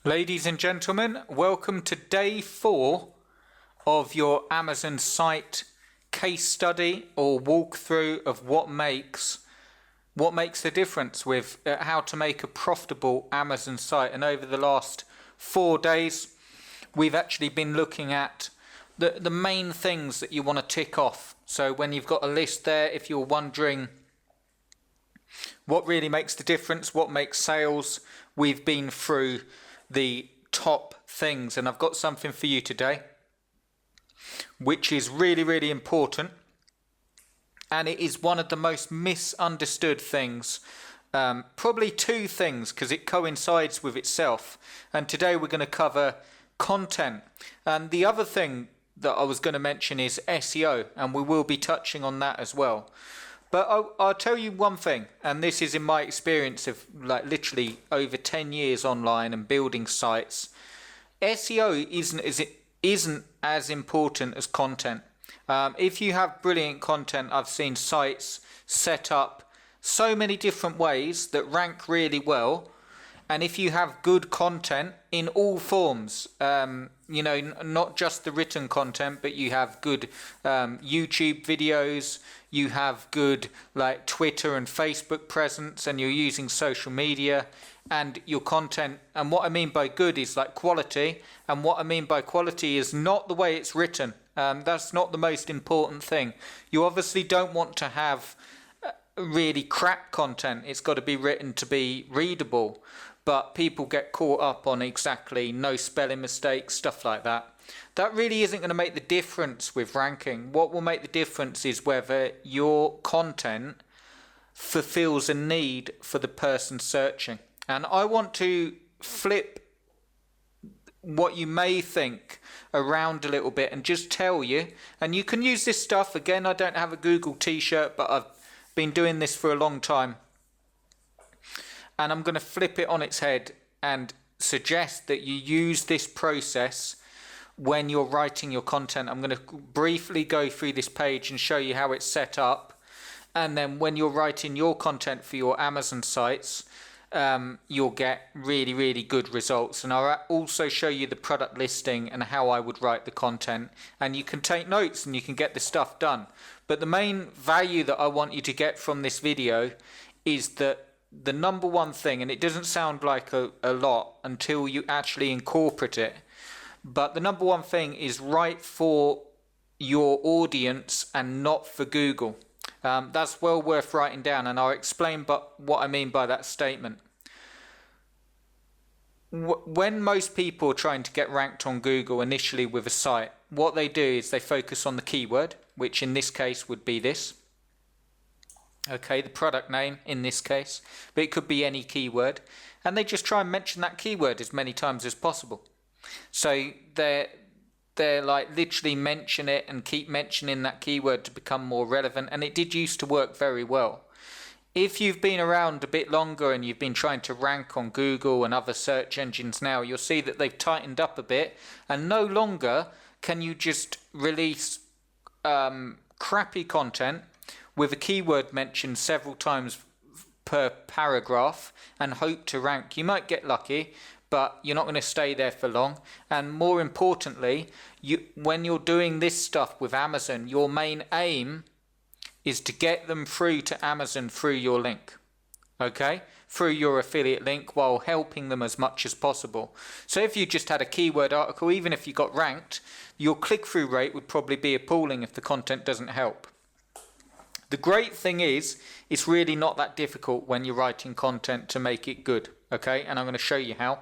Ladies and gentlemen, welcome to day 4 of your Amazon site case study or walkthrough of what makes the difference with how to make a profitable Amazon site. And over the last 4 days, we've actually been looking at the main things that you want to tick off. So when you've got a list there, if you're wondering what really makes the difference, what makes sales, we've been through the top things, and I've got something for you today which is really important, and it is one of the most misunderstood things, probably 2 things because it coincides with itself. And today we're going to cover content, and the other thing that I was going to mention is SEO, and we will be touching on that as well. But I'll tell you one thing, and this is in my experience of like literally over 10 years online and building sites. SEO isn't as important as content. If you have brilliant content, I've seen sites set up so many different ways that rank really well. And if you have good content in all forms, not just the written content, but you have good YouTube videos, you have good like Twitter and Facebook presence, and you're using social media, and your content, and what I mean by good is like quality, and what I mean by quality is not the way it's written. That's not the most important thing. You obviously don't want to have really crap content. It's got to be written to be readable. But people get caught up on exactly no spelling mistakes, stuff like that. That really isn't going to make the difference with ranking. What will make the difference is whether your content fulfills a need for the person searching. And I want to flip what you may think around a little bit and just tell you, and you can use this stuff. Again, I don't have a Google t-shirt, but I've been doing this for a long time. And I'm going to flip it on its head and suggest that you use this process when you're writing your content. I'm going to briefly go through this page and show you how it's set up. And then when you're writing your content for your Amazon sites, you'll get really good results. And I'll also show you the product listing and how I would write the content. And you can take notes and you can get the stuff done. But the main value that I want you to get from this video is that the number one thing, and it doesn't sound like a lot until you actually incorporate it, but the number one thing is write for your audience and not for Google. That's well worth writing down, and I'll explain what I mean by that statement. When most people are trying to get ranked on Google initially with a site, what they do is they focus on the keyword, which in this case would be this. Okay, the product name in this case, but it could be any keyword, and they just try and mention that keyword as many times as possible. So they're like literally mention it and keep mentioning that keyword to become more relevant, and it did used to work very well. If you've been around a bit longer and you've been trying to rank on Google and other search engines now, you'll see that they've tightened up a bit, and no longer can you just release crappy content with a keyword mentioned several times per paragraph and hope to rank. You might get lucky, but you're not going to stay there for long. And more importantly, when you're doing this stuff with Amazon, your main aim is to get them through to Amazon through your link, okay? Through your affiliate link, while helping them as much as possible. So if you just had a keyword article, even if you got ranked, your click-through rate would probably be appalling if the content doesn't help. The great thing is, it's really not that difficult when you're writing content to make it good, okay? And I'm going to show you how.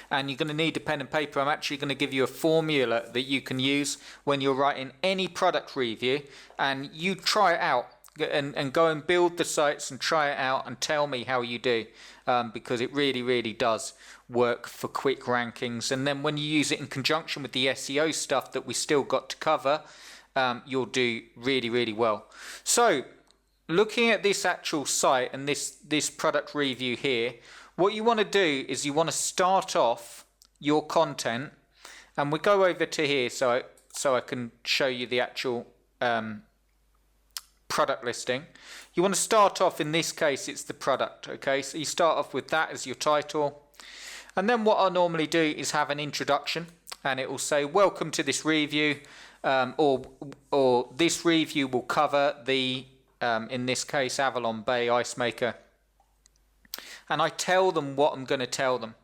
And you're going to need a pen and paper. I'm actually going to give you a formula that you can use when you're writing any product review, and you try it out and go and build the sites and try it out and tell me how you do, because it really does work for quick rankings. And then when you use it in conjunction with the SEO stuff that we still got to cover, you'll do really well. So looking at this actual site and this product review here, what you want to do is you want to start off your content, and we go over to here so I can show you the actual product listing. You want to start off, in this case it's the product, okay? So you start off with that as your title. And then what I'll normally do is have an introduction, and it will say, welcome to this review, or this review will cover the, in this case, Avalon Bay Ice Maker. And I tell them what I'm going to tell them.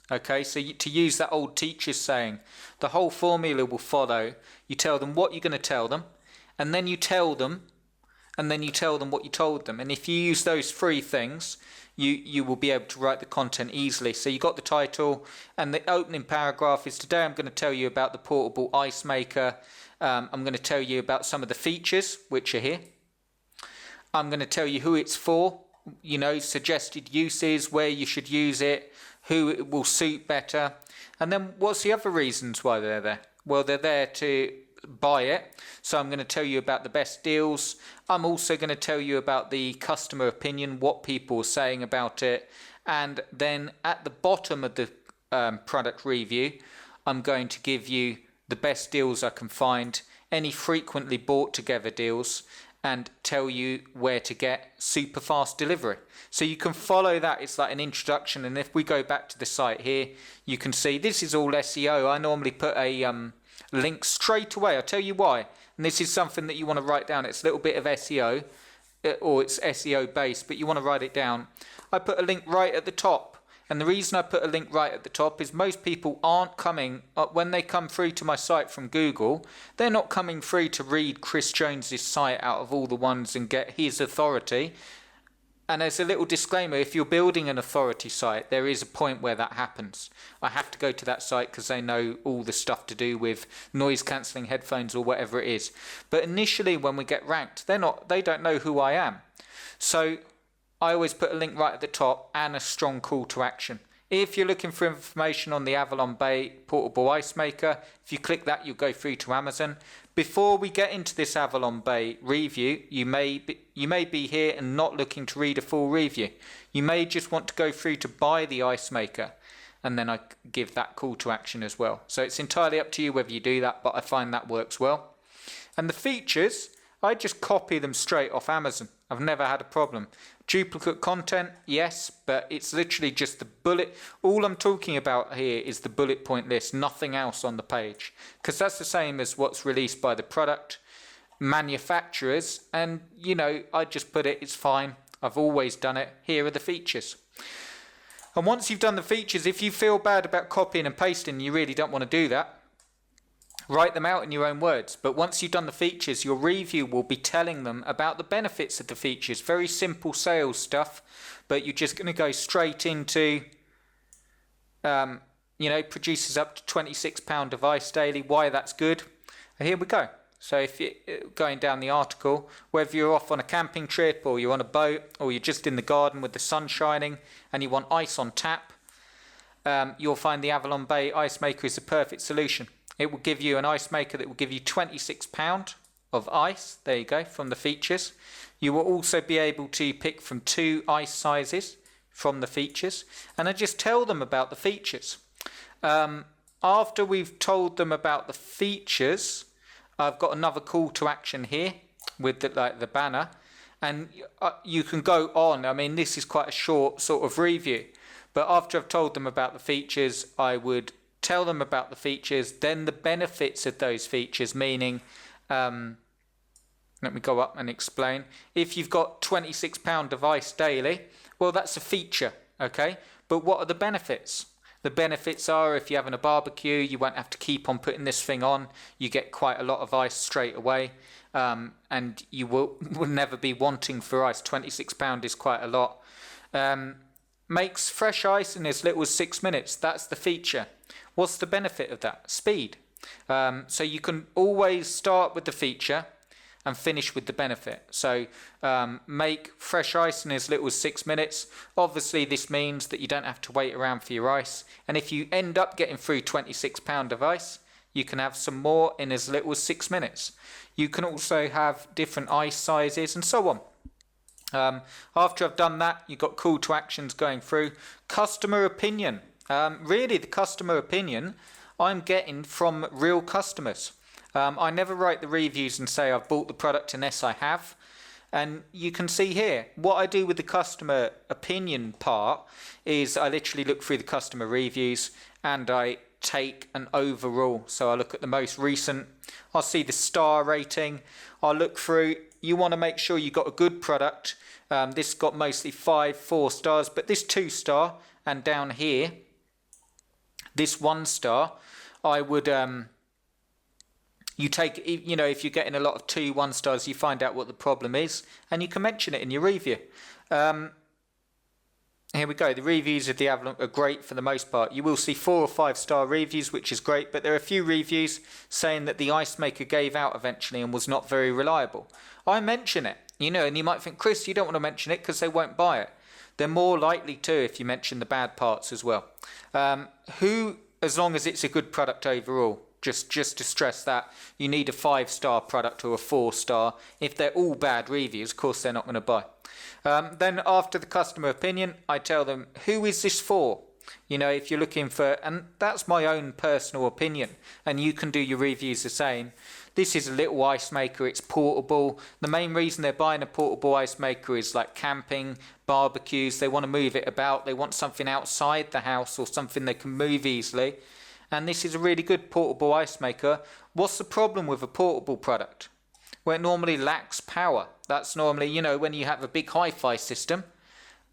Okay, so to use that old teacher's saying, the whole formula will follow. You tell them what you're going to tell them, and then you tell them, and then you tell them what you told them. And if you use those three things, you will be able to write the content easily. So you got the title, and the opening paragraph is, today I'm going to tell you about the portable ice maker. I'm going to tell you about some of the features which are here. I'm going to tell you who it's for, you know, suggested uses, where you should use it, who it will suit better. And then what's the other reasons why they're there? Well, they're there to buy it. So I'm going to tell you about the best deals. I'm also going to tell you about the customer opinion, what people are saying about it. And then at the bottom of the product review, I'm going to give you the best deals I can find, any frequently bought together deals, and tell you where to get super fast delivery. So you can follow that. It's like an introduction. And if we go back to the site here, you can see this is all SEO. I normally put a link straight away. I'll tell you why. And this is something that you want to write down. It's a little bit of SEO, or it's SEO based, but you want to write it down. I put a link right at the top. And the reason I put a link right at the top is most people aren't coming, when they come through to my site from Google, they're not coming through to read Chris Jones's site out of all the ones and get his authority. And as a little disclaimer, if you're building an authority site, there is a point where that happens. I have to go to that site because they know all the stuff to do with noise cancelling headphones or whatever it is. But initially when we get ranked, they don't know who I am. So I always put a link right at the top and a strong call to action. If you're looking for information on the Avalon Bay portable ice maker, if you click that, you'll go through to Amazon. Before we get into this Avalon Bay review, you may be here and not looking to read a full review. You may just want to go through to buy the ice maker, and then I give that call to action as well. So it's entirely up to you whether you do that, but I find that works well. And the features, I just copy them straight off Amazon. I've never had a problem. Duplicate content, yes, but it's literally just the bullet. All I'm talking about here is the bullet point list, nothing else on the page. Because that's the same as what's released by the product manufacturers. And, you know, I just put it, it's fine. I've always done it. Here are the features. And once you've done the features, if you feel bad about copying and pasting, you really don't want to do that. Write them out in your own words. But once you've done the features, your review will be telling them about the benefits of the features. Very simple sales stuff, but you're just going to go straight into, you know, produces up to £26 device daily, why that's good. And here we go. So if you're going down the article, whether you're off on a camping trip or you're on a boat or you're just in the garden with the sun shining and you want ice on tap, you'll find the Avalon Bay Ice Maker is the perfect solution. It will give you an ice maker that will give you £26 of ice. There you go, from the features. You will also be able to pick from 2 ice sizes from the features. And I just tell them about the features. After we've told them about the features, I've got another call to action here with the banner. And you can go on. I mean, this is quite a short sort of review. But after I've told them about the features, I would tell them about the features, then the benefits of those features, meaning, let me go up and explain. If you've got £26 device daily, well, that's a feature, okay? But what are the benefits? The benefits are, if you're having a barbecue, you won't have to keep on putting this thing on. You get quite a lot of ice straight away, and you will never be wanting for ice. £26 is quite a lot. Makes fresh ice in as little as 6 minutes. That's the feature. What's the benefit of that? Speed. So you can always start with the feature and finish with the benefit. So make fresh ice in as little as 6 minutes. Obviously this means that you don't have to wait around for your ice. And if you end up getting through £26 of ice, you can have some more in as little as 6 minutes. You can also have different ice sizes and so on. After I've done that, you've got call to actions going through. Customer opinion. Really, the customer opinion I'm getting from real customers. I never write the reviews and say I've bought the product unless I have. And you can see here, what I do with the customer opinion part is I literally look through the customer reviews and I take an overall. So I look at the most recent, I'll see the star rating, I'll look through. You want to make sure you got a good product. This got mostly 5, 4 stars, but this 2 star, and down here, this 1 star, I would, you take, you know, if you're getting a lot of 2, 1 stars, you find out what the problem is, and you can mention it in your review. Here we go. The reviews of the Avalon are great for the most part. You will see 4 or 5 star reviews, which is great, but there are a few reviews saying that the ice maker gave out eventually and was not very reliable. I mention it, you know, and you might think, Chris, you don't want to mention it because they won't buy it. They're more likely to if you mention the bad parts as well. As long as it's a good product overall. Just to stress that, you need a 5-star product or a 4-star. If they're all bad reviews, of course they're not going to buy. Then after the customer opinion, I tell them, who is this for? You know, if you're looking for, and that's my own personal opinion, and you can do your reviews the same. This is a little ice maker, it's portable. The main reason they're buying a portable ice maker is like camping, barbecues, they want to move it about, they want something outside the house or something they can move easily. And this is a really good portable ice maker. What's the problem with a portable product? Well, it normally lacks power. That's normally, you know, when you have a big hi-fi system,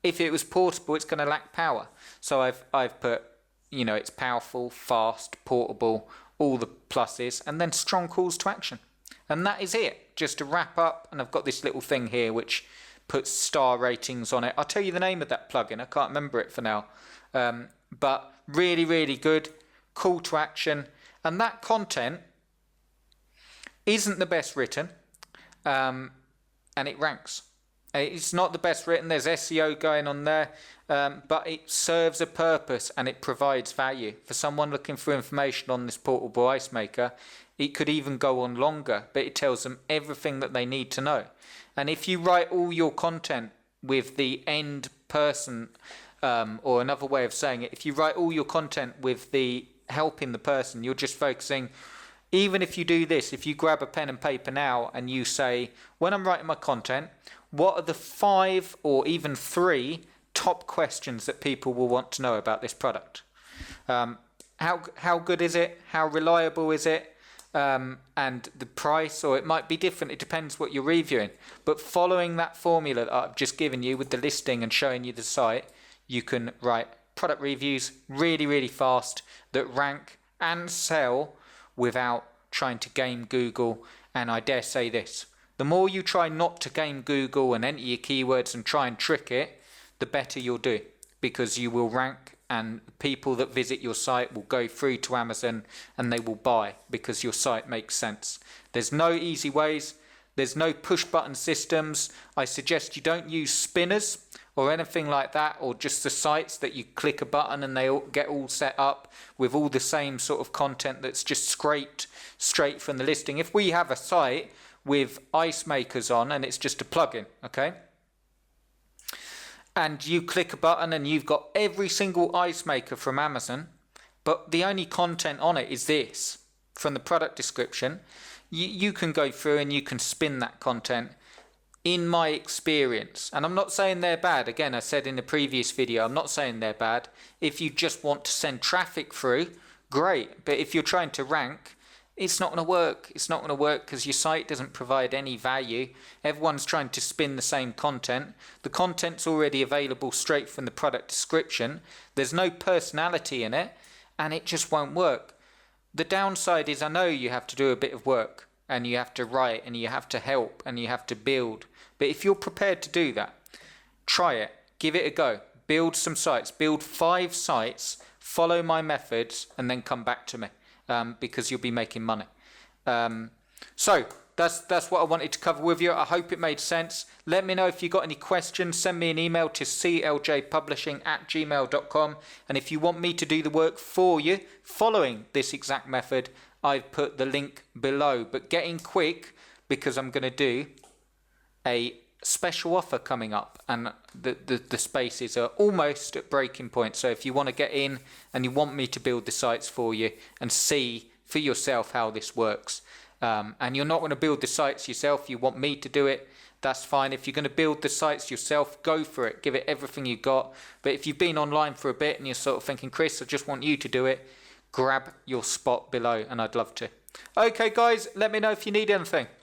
if it was portable, it's going to lack power. So I've put, you know, it's powerful, fast, portable, all the pluses, and then strong calls to action. And that is it. Just to wrap up, and I've got this little thing here which puts star ratings on it. I'll tell you the name of that plugin. I can't remember it for now. But really, really good. Call to action. And that content isn't the best written. And it ranks. It's not the best written, there's SEO going on there, but it serves a purpose and it provides value. For someone looking for information on this portable ice maker, it could even go on longer, but it tells them everything that they need to know. And if you write all your content with the end person, or another way of saying it, if you write all your content with the helping the person, you're just focusing. Even if you do this, if you grab a pen and paper now and you say, when I'm writing my content, what are the 5 or even 3 top questions that people will want to know about this product? How good is it? How reliable is it? And the price, or it might be different. It depends what you're reviewing. But following that formula that I've just given you with the listing and showing you the site, you can write product reviews really, really fast that rank and sell without trying to game Google. And I dare say this, the more you try not to game Google and enter your keywords and try and trick it, the better you'll do, because you will rank and people that visit your site will go through to Amazon and they will buy because your site makes sense. There's no easy ways. There's no push button systems. I suggest you don't use spinners or anything like that, or just the sites that you click a button and they all get all set up with all the same sort of content that's just scraped straight from the listing. If we have a site with ice makers on and it's just a plugin, okay? And you click a button and you've got every single ice maker from Amazon, but the only content on it is this from the product description. You can go through and you can spin that content. In my experience, and I'm not saying they're bad, again I said in the previous video, I'm not saying they're bad. If you just want to send traffic through, great, but if you're trying to rank, it's not going to work. It's not going to work because your site doesn't provide any value. Everyone's trying to spin the same content. The content's already available straight from the product description. There's no personality in it, and it just won't work. The downside is I know you have to do a bit of work, and you have to write, and you have to help, and you have to build. But if you're prepared to do that, try it, give it a go, build some sites, build 5 sites, follow my methods, and then come back to me, because you'll be making money. So that's what I wanted to cover with you. I hope it made sense. Let me know if you got any questions. Send me an email to cljpublishing@gmail.com. And if you want me to do the work for you, following this exact method, I've put the link below. But getting quick, because I'm going to do a special offer coming up, and the spaces are almost at breaking point. So if you want to get in and you want me to build the sites for you and see for yourself how this works, and you're not going to build the sites yourself, you want me to do it, that's fine. If you're going to build the sites yourself, go for it. Give it everything you got. But if you've been online for a bit and you're sort of thinking, Chris, I just want you to do it, grab your spot below and I'd love to. Okay, guys, let me know if you need anything.